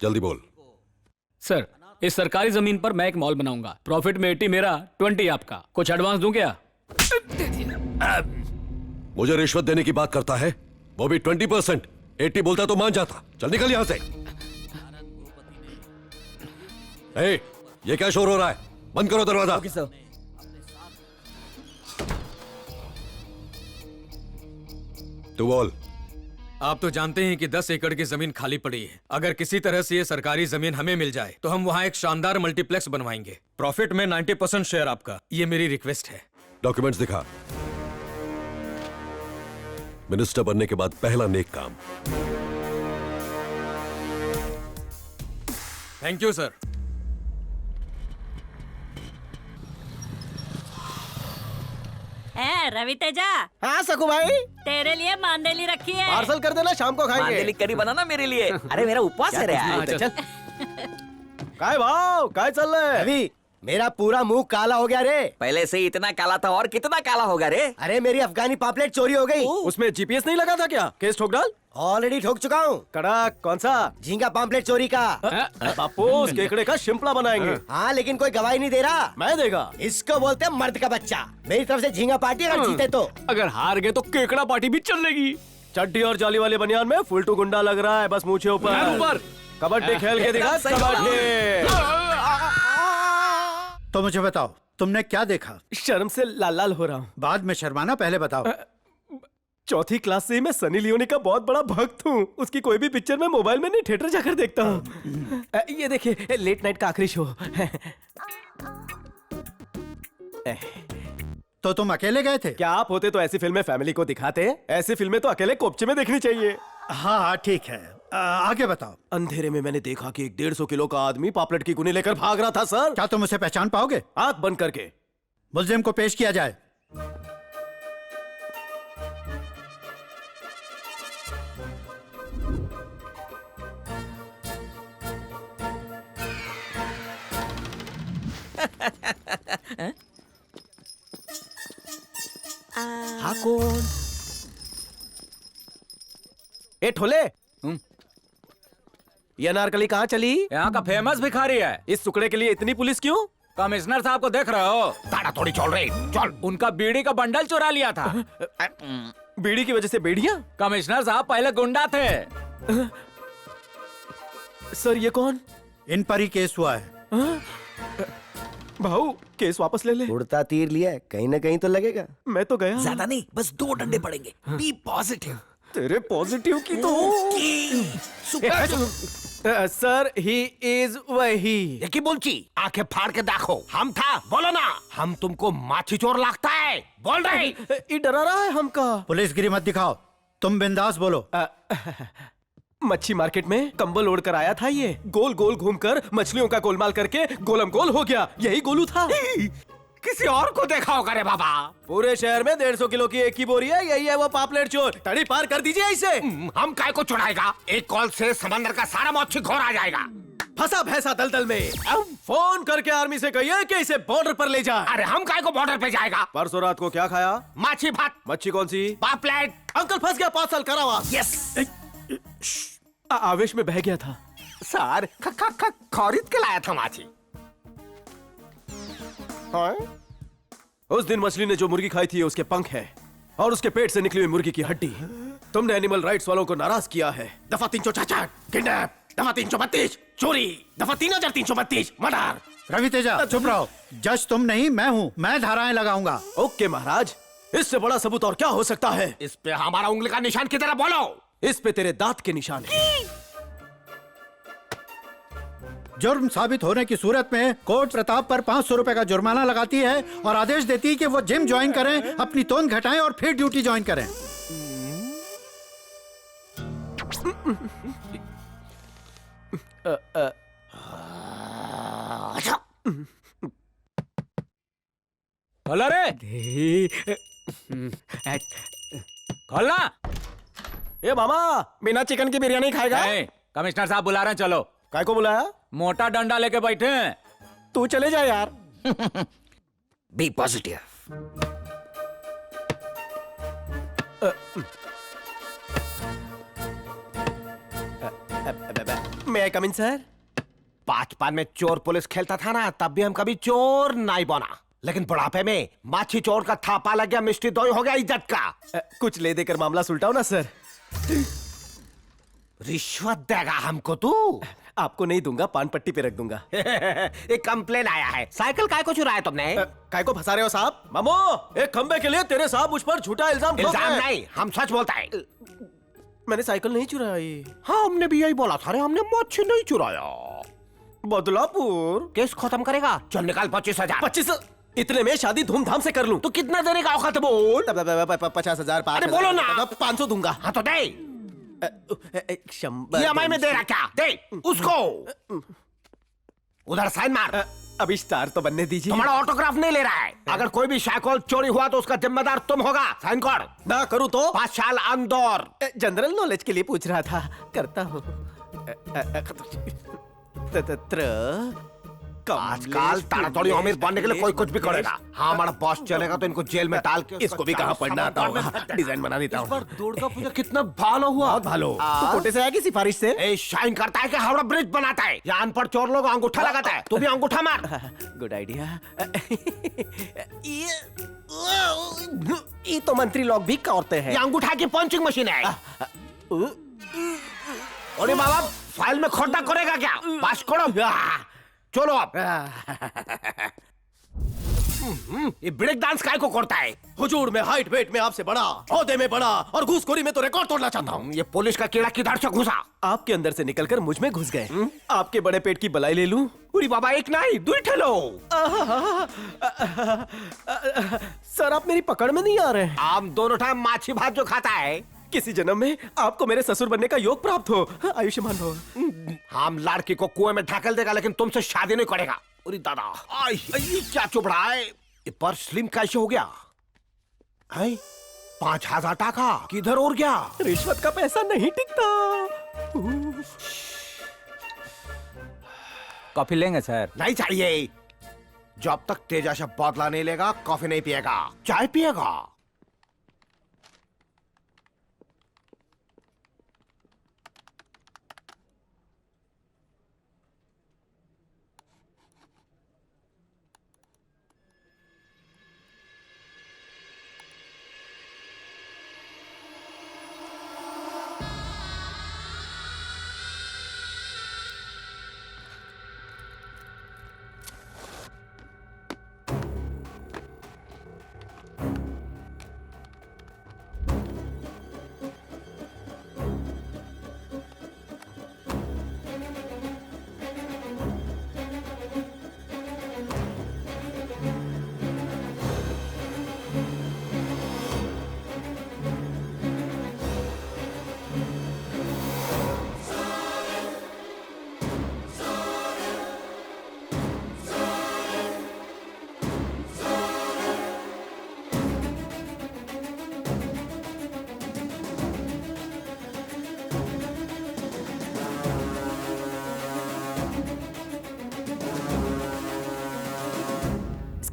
जल्दी बोल। सर, इस सरकारी जमीन पर मैं एक मॉल बनाऊंगा। प्रॉफिट में 80 मेरा, 20 आपका। कुछ एडवांस दूं क्या? मुझे रिश्वत देने की बात करता है, वो भी 20%। 80 बोलता तो मान जाता। चल निकल यहां से। ए, ये क्या शोर हो रहा है? बंद करो दरवाजा। Okay sir. तू बोल। आप तो जानते हैं कि 10 एकड़ की जमीन खाली पड़ी है। अगर किसी तरह से ये सरकारी जमीन हमें मिल जाए तो हम वहां एक शानदार मल्टीप्लेक्स बनवाएंगे। प्रॉफिट में 90% शेयर आपका। ये मेरी रिक्वेस्ट है। डॉक्यूमेंट्स दिखा। मिनिस्टर बनने के बाद पहला नेक काम। Thank you sir. Ravi Teja, हाँ सकू भाई, तेरे लिए मांदेली रखी है। पार्सल कर देना, शाम को खाएंगे। मांदेली करी बनाना मेरे लिए। अरे मेरा उपवास है रे यार। चल। काय भाव, काय चल रहा है? रवि, मेरा पूरा मुंह काला हो गया रे। पहले से ही इतना काला था और कितना काला होगा रे। अरे मेरी अफगानी पापलेट चोरी हो गई। उसमें जीपीएस नहीं लगा था क्या? केस ठोक डाल। ऑलरेडी ठोक चुका हूँ। कड़क, कौन सा? झींगा पापलेट चोरी का। बापू, उस केकड़े का शिंपला बनाएंगे। हाँ, लेकिन कोई गवाही नहीं दे रहा। मैं देगा। इसको बोलते हैं मर्द का बच्चा। मेरी तरफ से झींगा पार्टी अगर जीते तो। अगर हार गए तो केकड़ा पार्टी भी चलेगी। चड्डी और जाली वाले बनियान में फुल टू गुंडा लग रहा है, बस मूछे ऊपर। कबड्डी खेल के दिखा, कबड्डी। तो मुझे बताओ, तुमने क्या देखा? शर्म से लाल लाल हो रहा हूँ। बाद में शर्माना, पहले बताओ। चौथी क्लास से ही मैं सनी लियोनी का बहुत बड़ा भक्त हूँ। उसकी कोई भी पिक्चर मैं मोबाइल में नहीं, थिएटर जाकर देखता हूँ। ये देखिए, लेट नाइट का आखिरी शो। तो तुम अकेले गए थे? क्या आप होते तो ऐसी फिल्में फैमिली को दिखाते? ऐसी फिल्में तो अकेले कोपचे में देखनी चाहिए। हाँ हाँ ठीक है, आगे बताओ। अंधेरे में मैंने देखा कि एक 150 किलो का आदमी पापलेट की गुनी लेकर भाग रहा था सर। क्या तुम उसे पहचान पाओगे? आंख बंद करके। मुल्जिम को पेश किया जाए। हाँ कौन? ए ठोले, ये अनारकली कहाँ चली? यहाँ का फेमस भिखारी है। इस टुकड़े के लिए इतनी पुलिस क्यों? कमिश्नर साहब को देख रहे हो? ताड़ा थोड़ी चल रही। चल। उनका बीड़ी का बंडल चुरा लिया था। बीड़ी की वजह से बेड़ियां? कमिश्नर साहब पहले गुंडा थे। सर ये कौन? इन पर ही केस हुआ है। भाऊ, केस वापस ले ले। उड़ता तीर लिया है, कहीं ना कहीं तो लगेगा। मैं तो गया। ज्यादा नहीं, बस 2 डंडे पड़ेंगे। B positive. तेरे पॉजिटिव की तो सर, ही इज वही। देखी बोलची, आंखें फाड़ के देखो। हम था, बोलो ना। हम तुमको माछी चोर लगता है, बोल रहे। ये डरा रहा है हमका। पुलिसगिरी मत दिखाओ, तुम बिंदास बोलो। मच्छी मार्केट में कंबल ओढ़ कर आया था ये। गोल गोल घूमकर मछलियों का गोलमाल करके गोलम गोल हो गया। यही गोलू था। किसी और को देखा होगा रे बाबा। पूरे शहर में 150 किलो की एक ही बोरी है, यही है वो पापलेट चोर। तड़ी पार कर दीजिए इसे। हम काय को चुराएगा? एक कॉल से समंदर का सारा मच्छी घोर आ जाएगा। फंसा भैंसा दलदल में। फोन करके आर्मी से कहिए कि इसे बॉर्डर पर ले जाए। अरे हम काय को बॉर्डर पे जाएगा? परसों रात को क्या खाया? माछी भात। मच्छी कौन सी? पापलेट। अंकल फंस गया, 5 साल कारावास। यस। आवेश में बह गया था सर। खरीद के लाया था माछी। हाँ? उस दिन मछली ने जो मुर्गी खाई थी उसके पंख है और उसके पेट से निकली हुई मुर्गी की हड्डी। तुमने एनिमल राइट्स वालों को नाराज किया है। दफा 366 किडनैप, दफा 332 चोरी, दफा 3332 मर्डर। रवि तेजा चुप रहो। जज तुम नहीं, मैं हूँ। मैं धाराएं लगाऊंगा। ओके महाराज, इससे बड़ा सबूत और क्या हो सकता है? इस पे हमारा उंगली का निशान की तरह बोलो। इस पे तेरे दांत के निशान है। जुर्म साबित होने की सूरत में कोर्ट प्रताप पर 500 रुपए का जुर्माना लगाती है और आदेश देती है कि वो जिम ज्वाइन करें, अपनी तोन घटाएं और फिर ड्यूटी ज्वाइन करें। खोलो रे। खोलना। ए मामा, बिना चिकन की बिरयानी खाएगा? कमिश्नर साहब बुला रहे हैं, चलो। काय को बुलाया? मोटा डंडा लेके बैठे हैं। तू चले जा यार। Be positive. May I come in sir? बचपन में चोर पुलिस खेलता था ना, तब भी हम कभी चोर नहीं बना, लेकिन बुढ़ापे में माछी चोर का थापा लग गया, मिष्टी दोई हो गया इज्जत का। कुछ ले देकर मामला सुलटाओ ना सर। रिश्वत देगा हमको तू? आपको नहीं दूंगा, पान पट्टी पे रख दूंगा। एक कंप्लेन आया है, साइकिल काय को चुराया तुमने? काय को फंसा रहे हो साहब? मामो, एक खंबे के लिए तेरे साहब उस पर झूठा इल्जाम ठोक इल्जाम रहे हैं। नहीं, हम सच बोलता है। मैंने साइकिल नहीं चुराई। हाँ, हमने भी यही बोला था रे, हमने मच्छी नहीं चुराया। बदलापुर केस खत्म करेगा, चल निकाल 25,000। 25 इतने में शादी धूमधाम से कर लूं तो कितना देने का औकात है बोल? 50,000। अरे बोलो ना। 500 दूंगा। हाँ तो दे। EMI में दे रहा क्या? दे उसको। उधर साइन मार। अभी स्टार तो बनने दीजिए। तुम्हारा ऑटोग्राफ नहीं ले रहा है। अगर कोई भी साइकिल चोरी हुआ तो उसका जिम्मेदार तुम होगा। साइन कर। ना करूं तो 5 साल अंदर। जनरल नॉलेज के लिए पूछ रहा था, करता हूँ। आजकल ताड़ातोड़ी अमीर बनने के लिए कोई कुछ भी करेगा। हाँ, हमारा बॉस चलेगा तो इनको जेल में डाल के इसको भी कहाँ पढ़ना आता होगा, डिजाइन बना देता हूँ। दुर्गा पूजा कितना भालो हुआ। बहुत भालो। तो कोटे से आया कि सिफारिश से? ए, शाइन करता है कि हावड़ा ब्रिज बनाता है? या अनपढ़ चोर लोग अंगूठा लगाता है, तू भी अंगूठा मार। Good idea. ये तो मंत्री लोग भी करते हैं। ये अंगूठा की पंचिंग मशीन है। अरे बाबा, फाइल में खोटा करेगा क्या? पास करो। चलो अब। ये ब्रेक डांस काय को करता है? हुजूर, मैं हाइट वेट में आपसे बड़ा, ओहदे में बड़ा और घूसखोरी में तो रिकॉर्ड तोड़ना चाहता हूँ। ये पुलिस का कीड़ा किधर से घुसा? आपके अंदर से निकलकर मुझ में घुस गए। आपके बड़े पेट की बलाई ले लूं? पूरी बाबा, एक नहीं दो ठेलो। सर, आप मेरी पकड़ में नहीं आ रहे हैं। आप दोनों टाइम माछी भात जो खाता है। किसी जन्म में आपको मेरे ससुर बनने का योग प्राप्त हो। आयुष्मान हो। हम लड़की को कुएं में ढकेल देगा, लेकिन तुमसे शादी नहीं करेगा। अरे दादा, ये क्या चुप रहा है? ये पर्स स्लिम कैसे हो गया है? 5,000 टाका किधर और गया? रिश्वत का पैसा नहीं टिकता। कॉफी लेंगे सर? नहीं चाहिए। जब तक तेजा से बदला नहीं लेगा, कॉफी नहीं पिएगा, चाय पिएगा।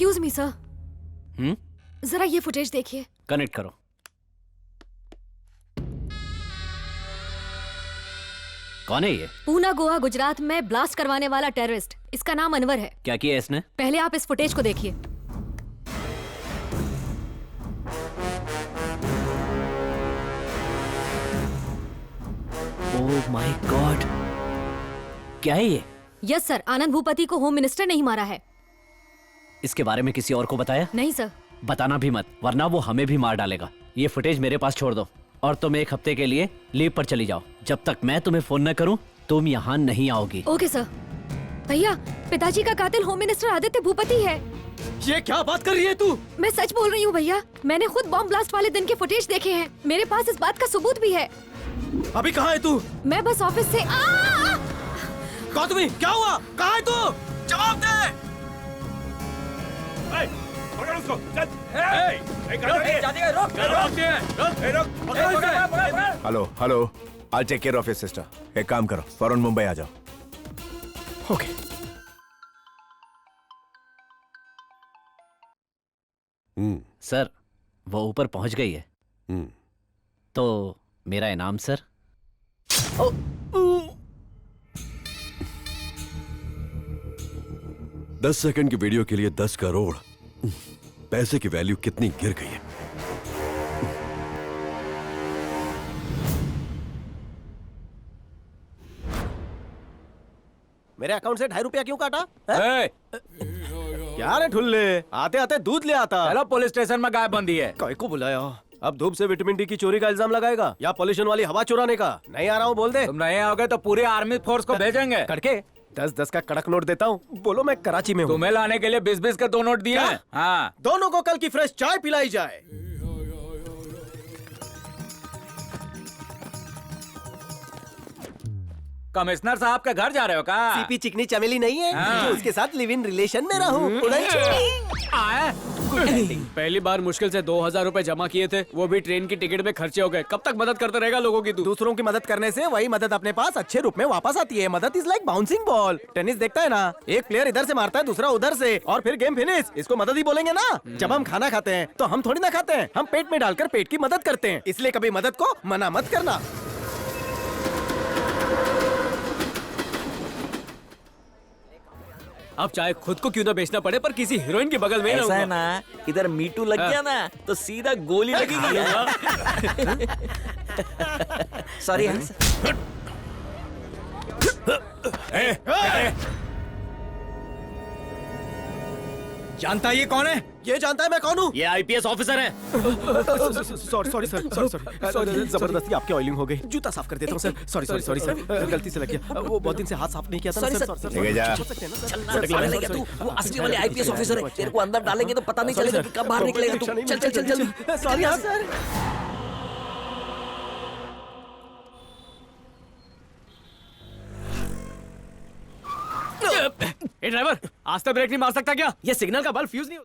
एक्सक्यूज मी सर, जरा ये फुटेज देखिए। कनेक्ट करो। कौन है ये? पूना, गोवा, गुजरात में ब्लास्ट करवाने वाला टेररिस्ट। इसका नाम अनवर है। क्या किया इसने? पहले आप इस फुटेज को देखिए। ओह माय गॉड, क्या है ये? यस सर, आनंद भूपति को होम मिनिस्टर नहीं मारा है। इसके बारे में किसी और को बताया? नहीं सर। बताना भी मत, वरना वो हमें भी मार डालेगा। ये फुटेज मेरे पास छोड़ दो और तुम 1 हफ्ते के लिए लीव पर चली जाओ। जब तक मैं तुम्हें फोन न करूं, तुम यहाँ नहीं आओगी। Okay sir. भैया, पिताजी का कातिल होम मिनिस्टर आदित्य भूपति है। ये क्या बात कर रही है तू? मैं सच बोल रही हूँ भैया, मैंने खुद बॉम्ब ब्लास्ट वाले दिन के फुटेज देखे हैं। मेरे पास इस बात का सबूत भी है। अभी कहाँ है तू? मैं बस ऑफिस से गौतमी, क्या हुआ? कहाँ है तू? जवाब दे। Hello, I take care of your sister. एक काम करो, फौरन मुंबई आ जाओ। ओके। सर, वो ऊपर पहुंच गई है। तो मेरा इनाम सर। 10 सेकंड की वीडियो के लिए 10 करोड़। पैसे की वैल्यू कितनी गिर गई है। मेरे अकाउंट से ₹2.5 क्यों काटा है? क्या रे ठुल्ले, आते आते दूध ले आता। चलो पुलिस स्टेशन में गाय बंदी है। काय को बुलाया? अब धूप से विटामिन डी की चोरी का इल्जाम लगाएगा या पॉल्यूशन वाली हवा चुराने का? नहीं आ रहा हूँ बोल दे। तुम नहीं आओगे तो पूरी आर्मी फोर्स को भेजेंगे। करके 10-10 का कड़क नोट देता हूँ। बोलो मैं कराची में हूँ। तुम्हें लाने के लिए 20-20 के 2 नोट दिए हैं। हाँ, दोनों को कल की फ्रेश चाय पिलाई जाए। कमिश्नर साहब के घर जा रहे हो का? सीपी चिकनी चमेली नहीं है हाँ। जो उसके साथ लिव इन रिलेशन में रहूं। पहली बार मुश्किल से 2000 रुपए जमा किए थे, वो भी ट्रेन की टिकट में खर्चे हो गए। कब तक मदद करता रहेगा लोगों की तू? दूसरों की मदद करने से वही मदद अपने पास अच्छे रूप में वापस आती है। मदद is like bouncing ball. Tennis देखता है ना, एक प्लेयर इधर से मारता है, दूसरा उधर से, और फिर गेम फिनिश। इसको मदद ही बोलेंगे ना। जब हम खाना खाते हैं तो हम थोड़ी ना खाते हैं, हम पेट में डालकर पेट की मदद करते हैं। इसलिए कभी मदद को मना मत करना। अब चाहे खुद को क्यों ना बेचना पड़े, पर किसी हीरोइन के बगल में ऐसा है रहूंगा। ना, इधर मीटू लग गया ना तो सीधा गोली लगेगी। सॉरी जानता ये कौन है? ये जानता है मैं कौन हूँ? ये आईपीएस ऑफिसर है। सॉरी सॉरी, जबरदस्ती आपकी ऑयलिंग हो गई। जूता साफ कर देता हूँ सर। सॉरी सर, गलती से लग गया। वो बहुत दिन से हाथ साफ नहीं किया था ना सर। ठीक है, जा। तू वो असली वाले आईपीएस ऑफिसर है। तेरे को अंदर डालेंगे तो पता नहीं चलेगा कि कब बाहर निकलेगा तू। चल। सॉरी हाँ सर। ए ड्राइवर, आज तक ब्रेक नहीं मार सकता क्या? ये सिग्नल का बल्ब फ्यूज नहीं